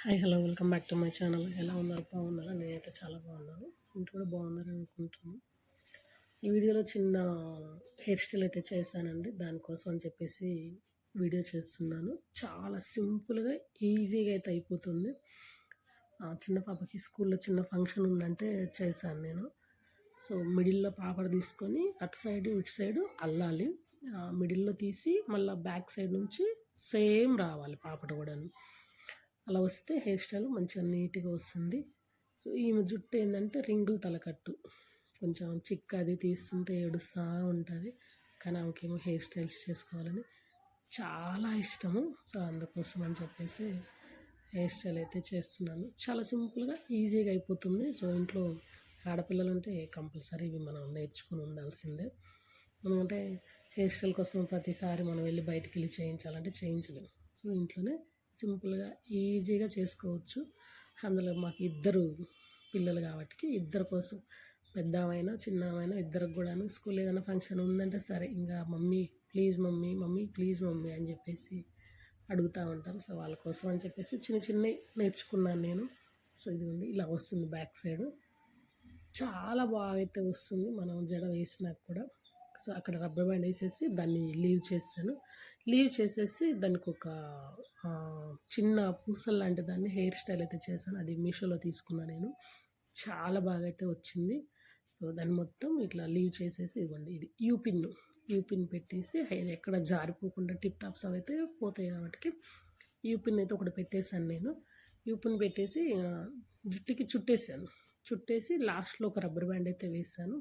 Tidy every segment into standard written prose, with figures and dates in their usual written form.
Hi hello welcome back to my channel. ఎలా ఉన్నారు? బాగున్నారా? నేనైతే చాలా బాగున్నాను. మీరు కూడా బాగున్నారని అనుకుంటున్నాను. ఈ వీడియోలో చిన్న హెయిర్ స్టైల్ అయితే చేశానండి. దానికోసం అని చెప్పేసి వీడియో చేస్తున్నాను. చాలా సింపుల్గా ఈజీగా అయితే అయిపోతుంది. చిన్న పాపకి స్కూల్లో చిన్న ఫంక్షన్ ఉందంటే చేశాను నేను. సో మిడిల్లో పాపడ తీసుకొని అటు సైడు ఇటు సైడు అల్లాలి. మిడిల్లో తీసి మళ్ళీ బ్యాక్ సైడ్ నుంచి సేమ్ రావాలి పాపడ కూడా. అలా వస్తే హెయిర్ స్టైల్ మంచిగా నీట్గా వస్తుంది. సో ఈమె జుట్టు ఏంటంటే రింగులు తలకట్టు, కొంచెం చిక్క అది తీస్తుంటే ఏడుస్తూ ఉంటుంది. కానీ ఆమెకేమో హెయిర్ స్టైల్స్ చేసుకోవాలని చాలా ఇష్టము. సో అందుకోసం అని చెప్పేసి హెయిర్ స్టైల్ అయితే చేస్తున్నాను. చాలా సింపుల్గా ఈజీగా అయిపోతుంది. సో ఇంట్లో ఆడపిల్లలు ఉంటే కంపల్సరీ ఇవి మనం నేర్చుకుని ఉండాల్సిందే. ఎందుకంటే హెయిర్ స్టైల్ కోసం ప్రతిసారి మనం వెళ్ళి బయటికి వెళ్ళి చేయించాలంటే చేయించలేము. సో ఇంట్లోనే సింపుల్గా ఈజీగా చేసుకోవచ్చు. అందులో మాకు ఇద్దరు పిల్లలు కాబట్టి ఇద్దరి కోసం, పెద్దమైనా చిన్నమైనా ఇద్దరికి కూడాను స్కూల్ ఏదైనా ఫంక్షన్ ఉందంటే సరే ఇంకా mummy please mummy, mummy please mummy అని చెప్పేసి అడుగుతూ ఉంటారు. సో వాళ్ళ కోసం అని చెప్పేసి చిన్న చిన్నవి నేర్చుకున్నాను నేను. సో ఇదిగోండి ఇలా వస్తుంది బ్యాక్ సైడు. చాలా బాగా అయితే వస్తుంది మనం జడ వేసినాక కూడా. సో అక్కడ రబ్బర్ బ్యాండ్ వేసేసి దాన్ని లీవ్ చేశాను. లీవ్ చేసేసి దానికి ఒక చిన్న పూసలు లాంటి దాన్ని హెయిర్ స్టైల్ అయితే చేశాను. అది మీషోలో తీసుకున్నాను నేను. చాలా బాగా అయితే వచ్చింది. సో దాన్ని మొత్తం ఇట్లా లీవ్ చేసేసి ఇవ్వండి, ఇది యూపిన్ పెట్టేసి హెయిర్ ఎక్కడ జారిపోకుండా టిప్ టాప్స్ అవి అయితే పోతాయి కాబట్టి యూపిన్ అయితే ఒకటి పెట్టేశాను నేను. యూపిన్ పెట్టేసి జుట్టుకి చుట్టేసి లాస్ట్లో ఒక రబ్బర్ బ్యాండ్ అయితే వేసాను.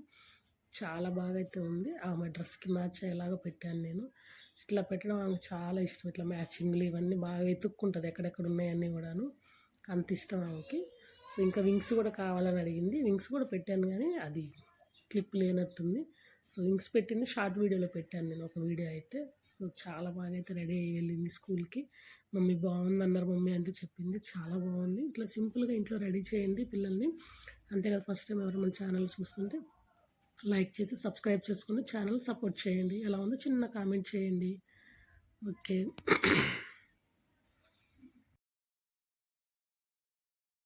చాలా బాగా అయితే ఉంది. ఆమె డ్రెస్కి మ్యాచ్ అయ్యేలాగా పెట్టాను నేను. ఇట్లా పెట్టడం ఆమెకు చాలా ఇష్టం. ఇట్లా మ్యాచింగ్లు ఇవన్నీ బాగా వెతుక్కుంటుంది ఎక్కడెక్కడ ఉన్నాయన్నీ కూడాను. అంత ఇష్టం ఆమెకి. సో ఇంకా వింగ్స్ కూడా కావాలని అడిగింది. వింగ్స్ కూడా పెట్టాను కానీ అది క్లిప్ లేనట్టుంది. సో వింగ్స్ పెట్టింది షార్ట్ వీడియోలో పెట్టాను నేను ఒక వీడియో అయితే. సో చాలా బాగా అయితే రెడీ అయ్యి వెళ్ళింది స్కూల్కి. మమ్మీ బాగుంది అన్నారు మమ్మీ అంతే చెప్పింది. చాలా బాగుంది. ఇట్లా సింపుల్గా ఇంట్లో రెడీ చేయండి పిల్లల్ని. అంతేకాదు ఫస్ట్ టైం ఎవరు మన ఛానల్ చూస్తుంటే లైక్ చేసి సబ్స్క్రైబ్ చేసుకుని ఛానల్ సపోర్ట్ చేయండి. ఎలా ఉందో చిన్న కామెంట్ చేయండి. ఓకే.